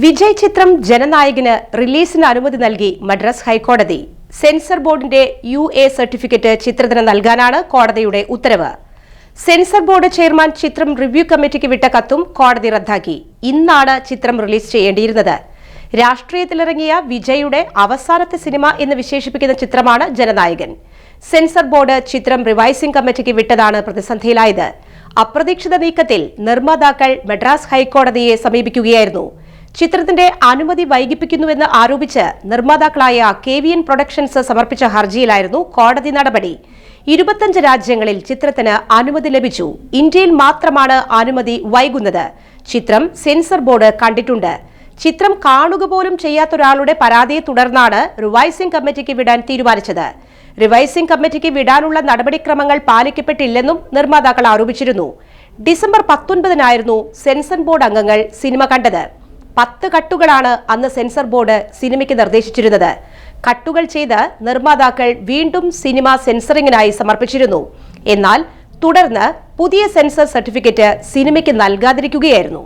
വിജയ് ചിത്രം ജനനായകന് റിലീസിന് അനുമതി നൽകി മദ്രാസ് ഹൈക്കോടതി. സെൻസർ ബോർഡിന്റെ UA സർട്ടിഫിക്കറ്റ് ചിത്രത്തിന് നൽകാനാണ് കോടതിയുടെ ഉത്തരവ്. സെൻസർ ബോർഡ് ചെയർമാൻ ചിത്രം റിവ്യൂ കമ്മിറ്റിക്ക് വിട്ട കത്തും കോടതി റദ്ദാക്കി. ഇന്നാണ് ചിത്രം റിലീസ് ചെയ്യേണ്ടിയിരുന്നത്. രാഷ്ട്രീയത്തിലിറങ്ങിയ വിജയുടെ അവസാനത്തെ സിനിമ എന്ന് വിശേഷിപ്പിക്കുന്ന ചിത്രമാണ് ജനനായകൻ. സെൻസർ ബോർഡ് ചിത്രം റിവൈസിംഗ് കമ്മിറ്റിക്ക് വിട്ടതാണ് പ്രതിസന്ധിയിലായത്. അപ്രതീക്ഷിത നീക്കത്തിൽ നിർമ്മാതാക്കൾ മദ്രാസ് ഹൈക്കോടതിയെ സമീപിക്കുകയായിരുന്നു. ചിത്രത്തിന്റെ അനുമതി വൈകിപ്പിക്കുന്നുവെന്ന് ആരോപിച്ച് നിർമ്മാതാക്കളായ KVN പ്രൊഡക്ഷൻസ് സമർപ്പിച്ച ഹർജിയിലായിരുന്നു കോടതി നടപടി. 25 രാജ്യങ്ങളിൽ ചിത്രത്തിന് അനുമതി ലഭിച്ചു. ഇന്ത്യയിൽ മാത്രമാണ് അനുമതി വൈകുന്നത്. ചിത്രം സെൻസർ ബോർഡ് കണ്ടിട്ടുണ്ട്. ചിത്രം കാണുക പോലും ചെയ്യാത്തൊരാളുടെ പരാതിയെ തുടർന്നാണ് റിവൈസിംഗ് കമ്മിറ്റിക്ക് വിടാൻ തീരുമാനിച്ചത്. റിവൈസിംഗ് കമ്മിറ്റിക്ക് വിടാനുള്ള നടപടിക്രമങ്ങൾ പാലിക്കപ്പെട്ടില്ലെന്നും നിർമ്മാതാക്കൾ ആരോപിച്ചിരുന്നു. ഡിസംബർ 19-നായിരുന്നു സെൻസർ ബോർഡ് അംഗങ്ങൾ സിനിമ കണ്ടത്. 10 കട്ടുകളാണ് അന്ന് സെൻസർ ബോർഡ് സിനിമയ്ക്ക് നിർദ്ദേശിച്ചിരുന്നത്. കട്ടുകൾ ചെയ്ത് നിർമ്മാതാക്കൾ വീണ്ടും സിനിമ സെൻസറിങ്ങിനായി സമർപ്പിച്ചിരുന്നു. എന്നാൽ തുടർന്ന് പുതിയ സെൻസർ സർട്ടിഫിക്കറ്റ് സിനിമയ്ക്ക് നൽകാതിരിക്കുകയായിരുന്നു.